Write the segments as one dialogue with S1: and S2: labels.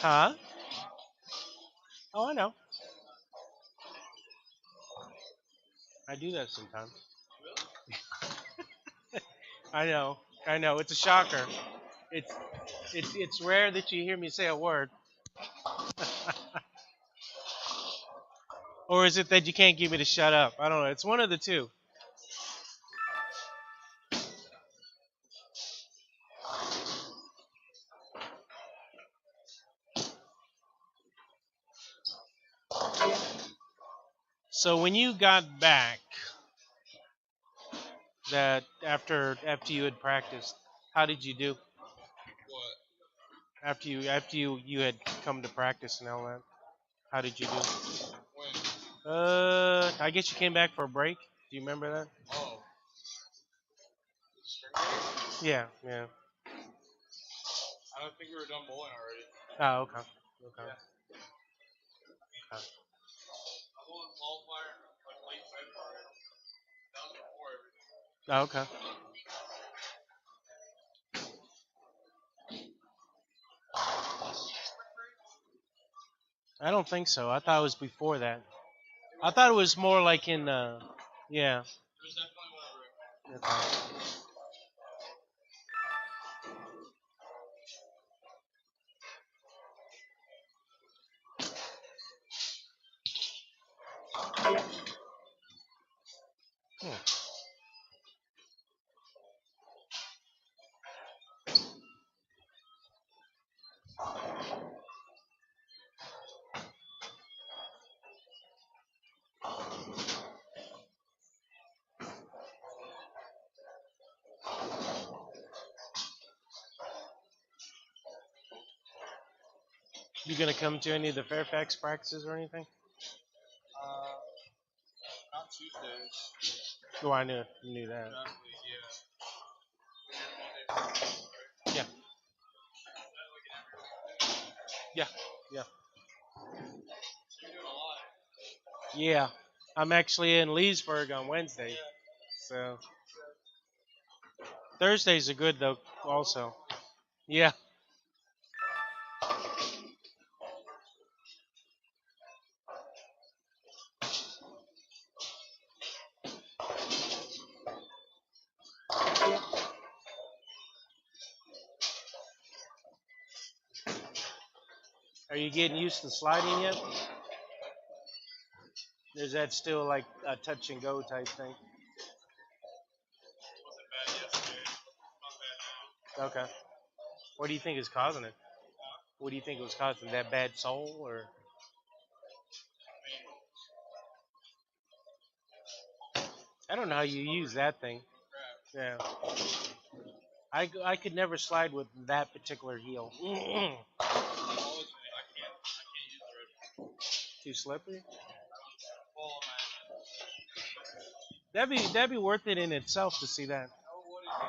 S1: Huh? Oh, I know. I do that sometimes. I know. I know. It's a shocker. It's it's rare that you hear me say a word. Or is it that you can't get me to shut up? I don't know. It's one of the two. So when you got back, that after you had practiced, how did you do?
S2: What?
S1: After you had come to practice and all that, how did you do?
S2: When?
S1: I guess you came back for a break. Do you remember that?
S2: Oh. Spring break?
S1: Yeah, yeah.
S2: I don't think we were done bowling already.
S1: Oh, okay, okay.
S2: Yeah.
S1: Okay.
S2: I bowled qualifier like late February. That was before everything.
S1: Oh, okay. I don't think so. I thought it was before that. I thought it was more like in yeah.
S2: It was definitely whenever.
S1: Okay. Hmm. You gonna come to any of the Fairfax practices or anything?
S2: Uh, Not Tuesdays.
S1: Oh, I knew that.
S2: Exactly, yeah. We did Monday, right?
S1: Yeah,
S2: Is that like an every week thing?
S1: yeah, yeah,
S2: So you're doing a lot.
S1: yeah. I'm actually in Leesburg on Wednesday,
S2: Yeah.
S1: so Thursdays are good though. Also, yeah. Are you getting used to sliding yet? Is that still like a touch and go type thing?
S2: It wasn't bad yesterday. Not bad now.
S1: Okay. What do you think is causing it?
S2: Uh,
S1: What do you think was causing that bad soul or?
S2: Manual.
S1: I don't know how you use that thing.
S2: Crap.
S1: Yeah. I could never slide with that particular heel.
S2: I've always been. I can't use the red one.
S1: Too slippery.
S2: Well, man.
S1: That'd be worth it in itself to see that.
S2: Oh, what is it?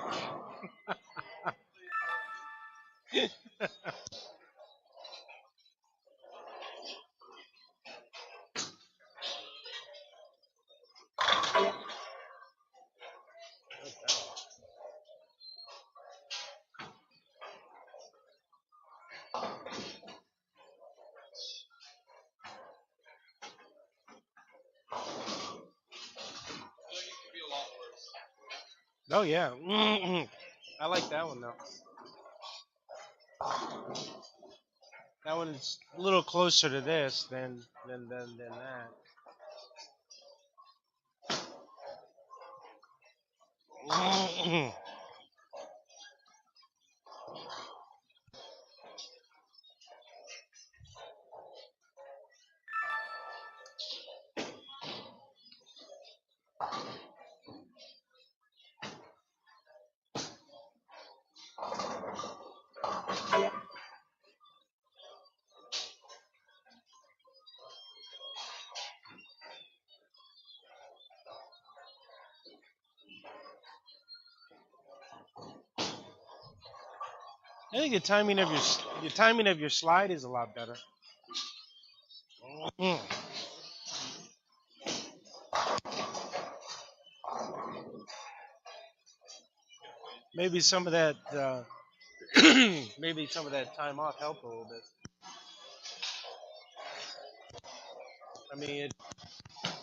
S2: I feel like it could be a lot worse.
S1: Oh yeah. I like that one though. That one's a little closer to this than that. I think the timing of your slide is a lot better. Maybe some of that maybe some of that time off helped a little bit. I mean,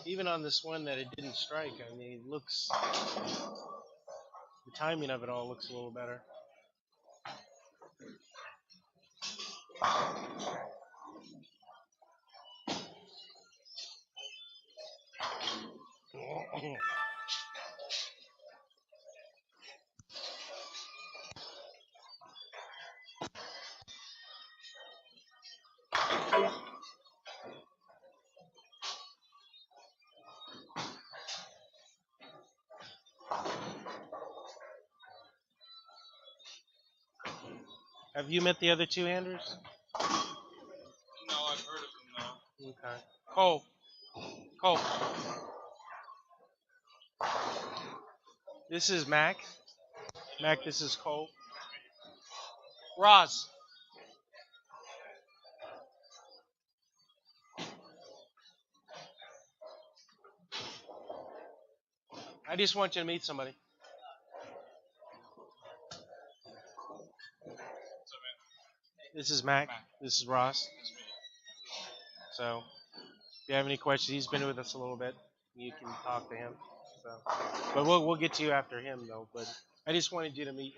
S1: even on this one that it didn't strike, I mean, it looks, the timing of it all looks a little better. Have you met the other two-handers?
S2: No, I've heard of them though.
S1: Okay. Cole. Cole. This is Mac. Mac, this is Cole. Roz. I just want you to meet somebody. This is Mac. This is Ross. So, if you have any questions, he's been with us a little bit. You can talk to him. So, but we'll get to you after him though. But I just wanted you to meet.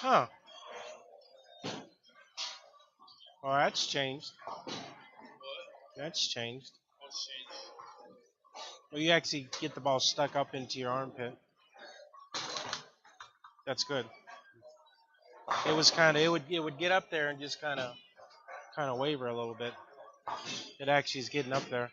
S1: Huh. Oh, that's changed.
S2: What?
S1: That's changed.
S2: What's changed?
S1: Well, you actually get the ball stuck up into your armpit. That's good. It was kind of it would get up there and just kind of waver a little bit. It actually is getting up there.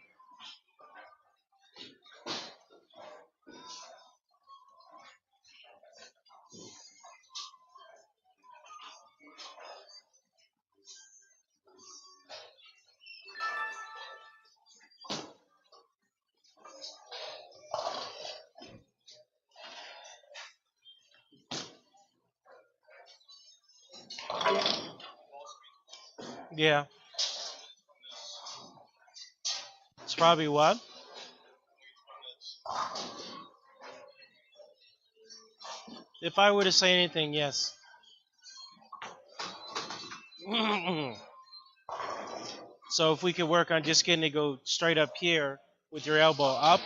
S1: Yeah. It's probably what? If I were to say anything, yes. So if we could work on just getting it go straight up here with your elbow up,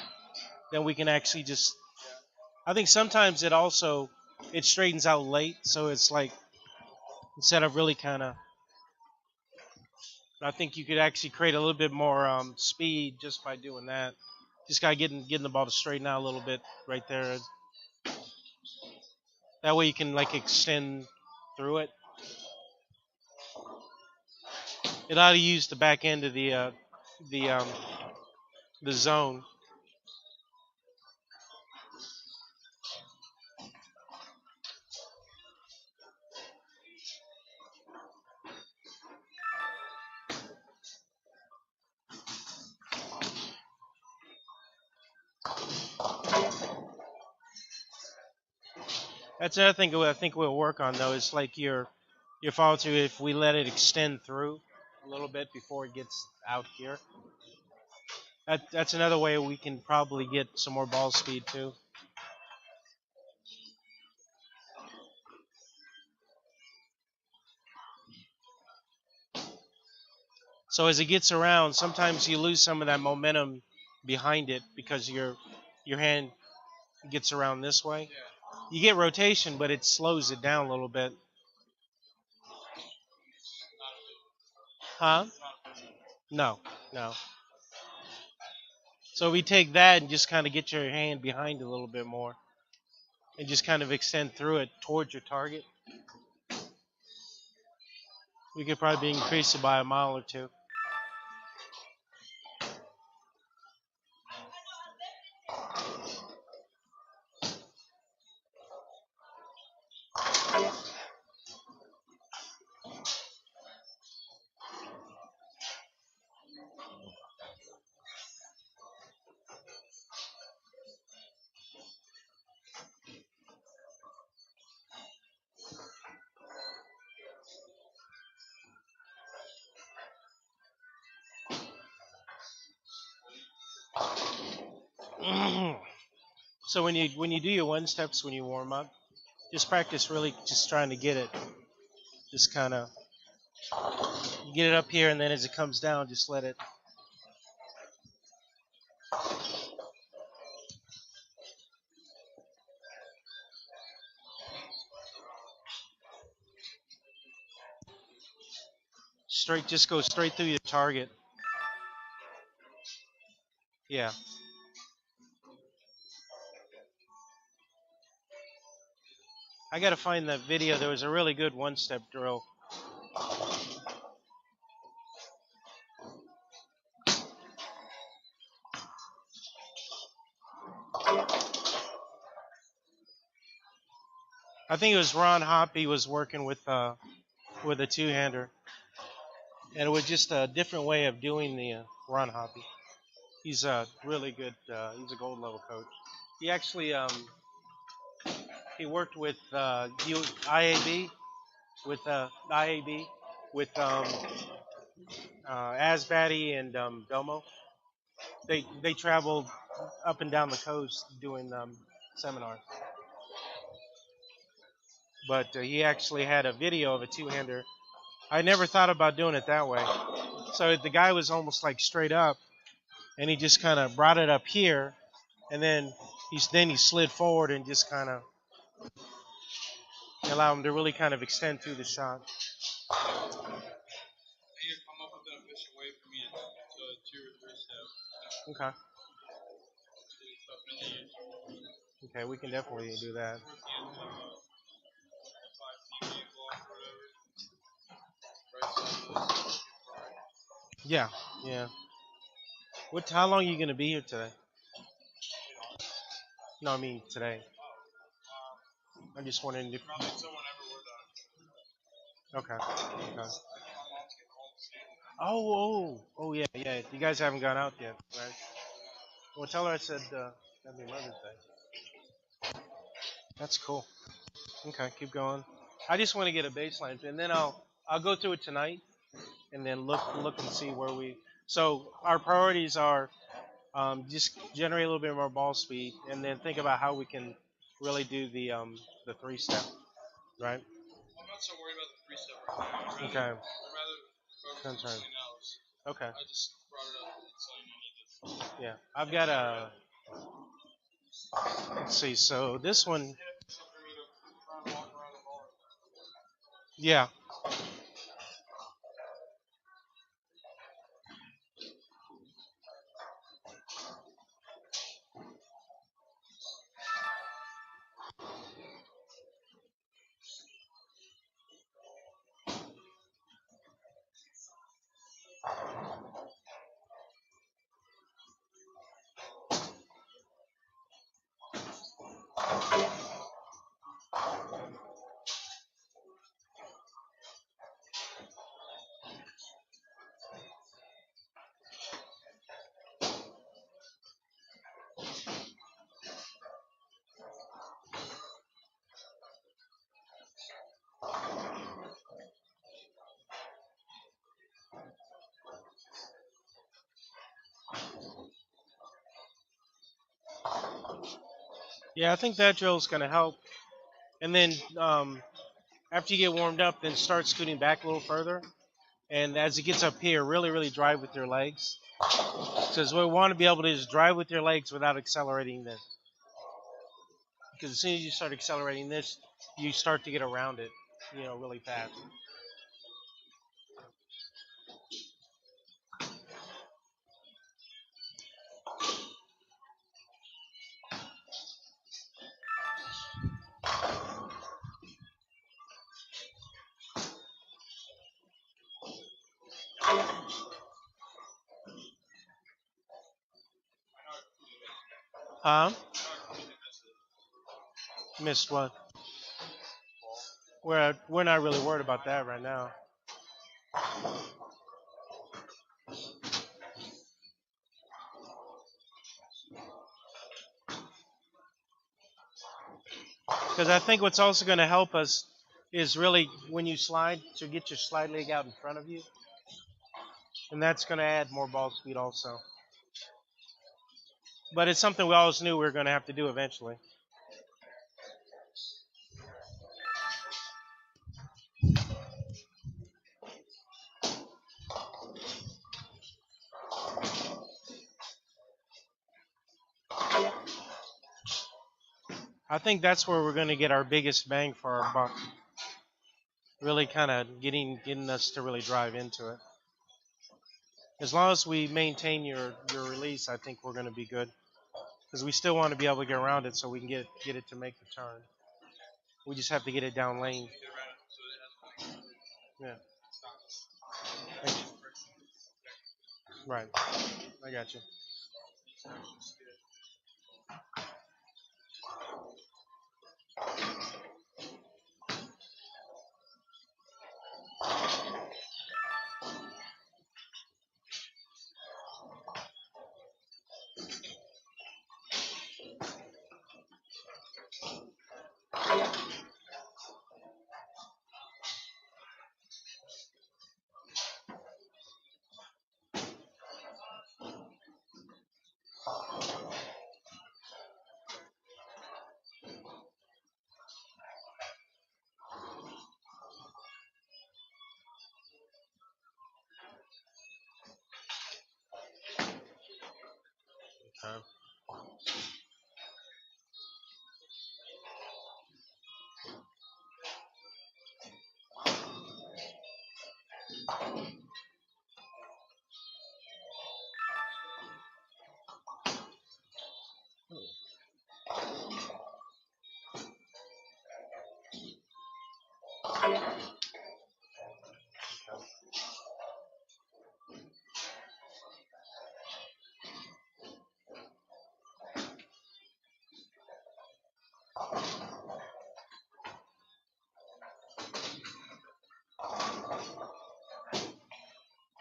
S1: then we can actually just. I think sometimes it straightens out late, so it's like instead of really kind of. I think you could actually create a little bit more speed just by doing that. Just gotta getting the ball to straighten out a little bit right there. That way you can like extend through it. It ought to use the back end of the um, the zone. That's another thing I think we'll work on though is like your follow through if we let it extend through a little bit before it gets out here. That's another way we can probably get some more ball speed too. So as it gets around, sometimes you lose some of that momentum behind it because your hand gets around this way. You get rotation, but it slows it down a little bit. Huh? No, no. So we take that and just kind of get your hand behind it a little bit more and just kind of extend through it towards your target. We could probably increase it by a mile or two. So when you do your one steps when you warm up, just practice really just trying to get it, just kind of get it up here, and then as it comes down, just let it. Just go straight through your target. Yeah. I got to find that video. There was a really good one-step drill. I think it was Ron Hoppy was working with a two-hander, and it was just a different way of doing the Ron Hoppy. He's a really good. He's a gold level coach. He actually he worked with IAB with Asbatty and Domo. They traveled up and down the coast doing seminars. But he actually had a video of a two-hander. I never thought about doing it that way. So the guy was almost like straight up, and he just kind of brought it up here, and then he slid forward and just kind of allow him to really kind of extend through the shot.
S2: I need to come up with an efficient way for me to 2 or 3 step.
S1: Okay.
S2: It's stuff really easy.
S1: Okay, we can definitely do that.
S2: Towards the end of 5 feet block or whatever. Right side of the
S1: Yeah, yeah. How long are you gonna be here today? No, I mean today. I'm just wondering if.
S2: probably until whenever we're done.
S1: Okay. Okay.
S2: My mom's getting home soon.
S1: Oh, yeah, yeah. You guys haven't gone out yet, right? Well, tell her I said that'd be Mother's Day. That's cool. Okay, keep going. I just want to get a baseline, and then I'll go through it tonight, and then look and see where we. So our priorities are just generate a little bit more ball speed, and then think about how we can really do the 3-step, right?
S2: I'm not so worried about the 3-step right now.
S1: Okay.
S2: I'd rather focus on
S1: Concern.
S2: something else.
S1: Okay.
S2: I just brought it up and so you need to.
S1: Yeah, I've got a. Let's see. So this one. Yeah. Yeah, I think that drill is going to help. And then after you get warmed up, then start scooting back a little further. And as it gets up here, really, really drive with your legs. Because we want to be able to just drive with your legs without accelerating this. Because as soon as you start accelerating this, you start to get around it, really fast. Huh? Missed what? We're not really worried about that right now. Because I think what's also going to help us is really when you slide, to get your slide leg out in front of you. And that's going to add more ball speed also. But it's something we always knew we were going to have to do eventually. I think that's where we're going to get our biggest bang for our buck. Really kind of getting us to really drive into it. As long as we maintain your release, I think we're going to be good. Because we still want to be able to get around it so we can get it to make the turn. We just have to get it down lane. Yeah. Right. I got you. Okay.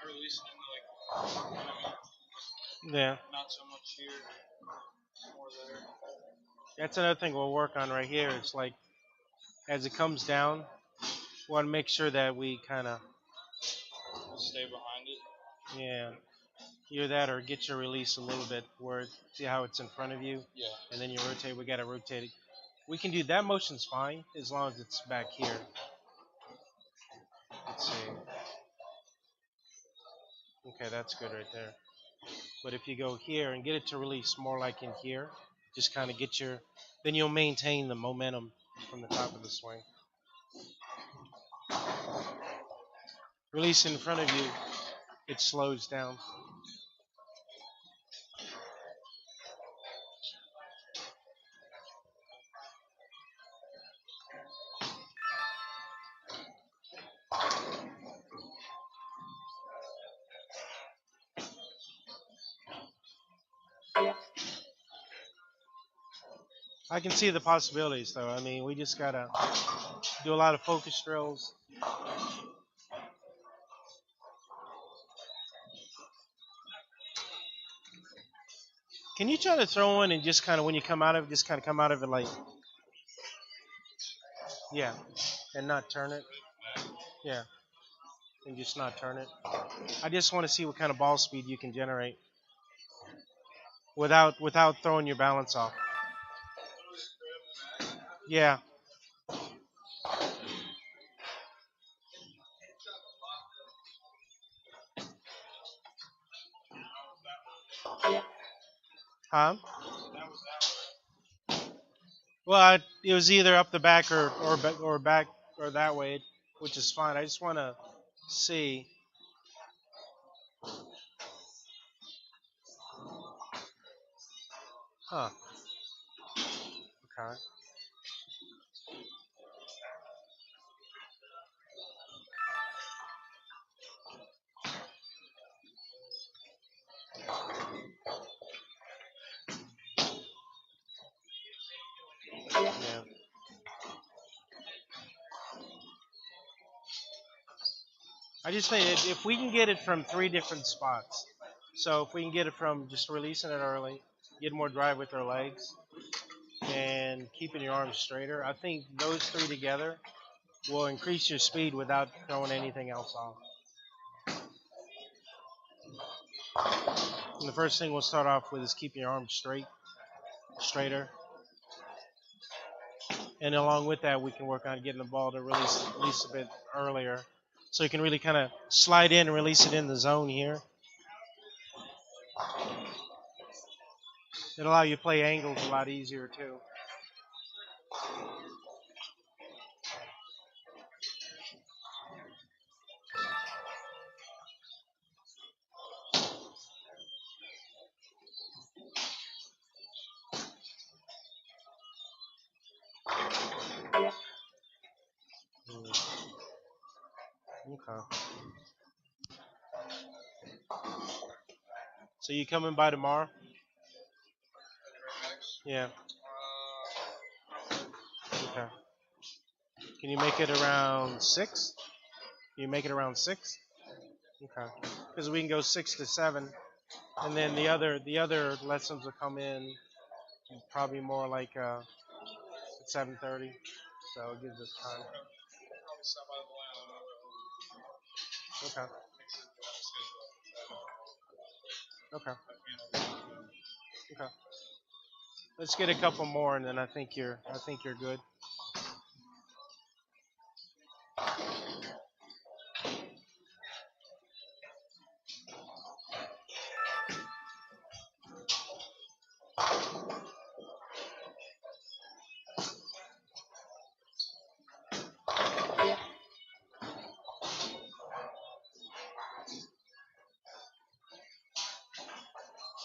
S2: I released it like
S1: Yeah.
S2: not so much here, more there.
S1: That's another thing we'll work on right here. It's like as it comes down, we want to make sure that we kind of
S2: Stay behind it.
S1: yeah, either that or get your release a little bit where see how it's in front of you,
S2: Yeah.
S1: and then you rotate. We got to rotate it. We can do that. Motion's fine as long as it's back here. Let's see. Okay, that's good right there. But if you go here and get it to release more like in here, just kind of get your, then you'll maintain the momentum from the top of the swing. Release in front of you, it slows down. I can see the possibilities though. I mean, we just gotta do a lot of focus drills. Can you try to throw one and just kind of when you come out of it, just kind of come out of it like, yeah, and not turn it? Yeah, and just not turn it. I just want to see what kind of ball speed you can generate without throwing your balance off. Yeah. Huh? Well, it was either up the back or back or that way, which is fine. I just want to see. Huh. Okay. Yeah. I just think if we can get it from three different spots, so if we can get it from just releasing it early, get more drive with our legs, and keeping your arms straighter, I think those three together will increase your speed without throwing anything else off. And the first thing we'll start off with is keeping your arms straighter. And along with that, we can work on getting the ball to release a bit earlier. So you can really kind of slide in and release it in the zone here. It'll allow you to play angles a lot easier too. Okay. So you coming by tomorrow? Yeah. Okay. Can you make it around 6? Can you make it around 6? Okay. Because we can go 6 to 7, and then the other lessons will come in probably more like 7:30. So it gives us time. Okay. Okay. Okay. Let's get a couple more, and then I think you're good.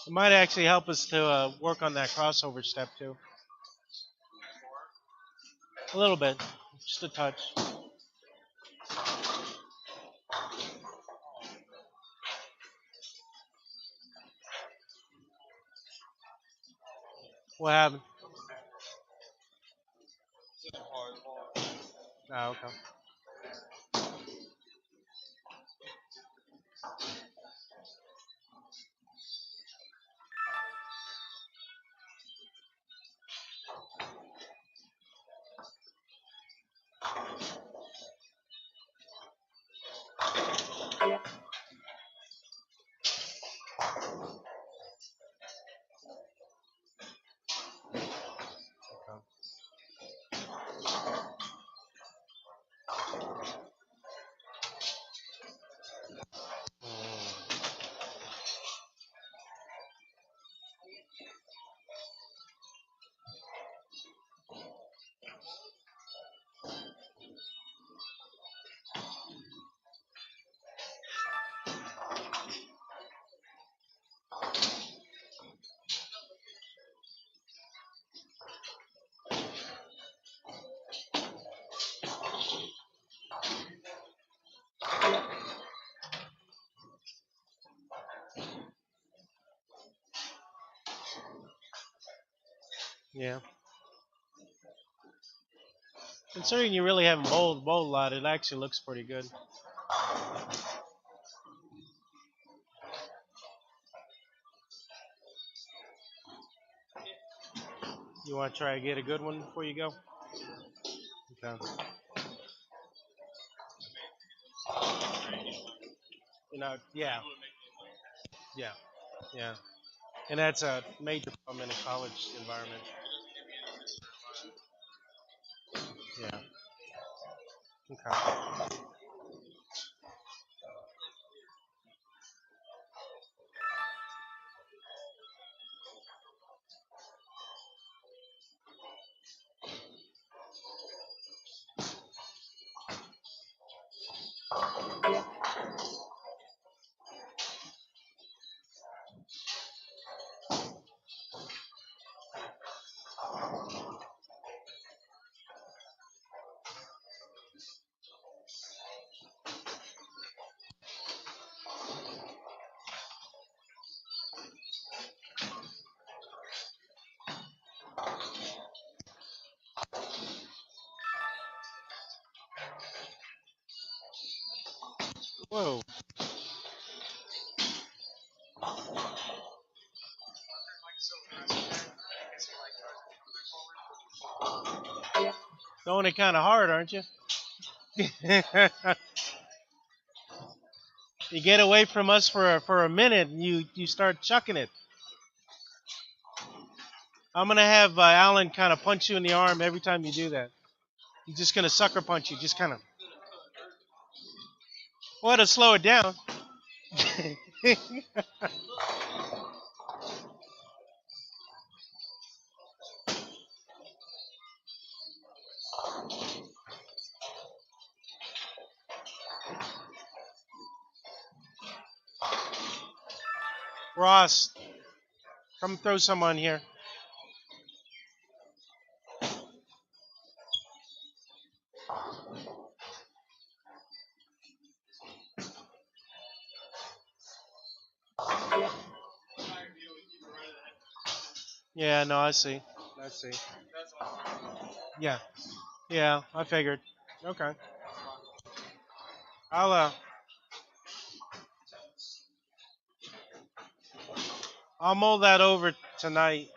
S1: It might actually help us to work on that crossover step too. A little bit, just a touch. What happened? Oh, okay. Yeah. Considering you really haven't bowled a lot, it actually looks pretty good. You want to try to get a good one before you go? Okay. Yeah, yeah, yeah. And that's a major problem in a college environment. Yeah. Okay. Whoa. Throwing it kind of hard, aren't you? You get away from us for a minute, and you start chucking it. I'm gonna have Alan kind of punch you in the arm every time you do that. He's just gonna sucker punch you, just kind of. Well, to slow it down. Ross, come throw some on here. Yeah, no, I see. I see. Yeah, yeah, I figured. Okay. I'll I'll mull that over tonight.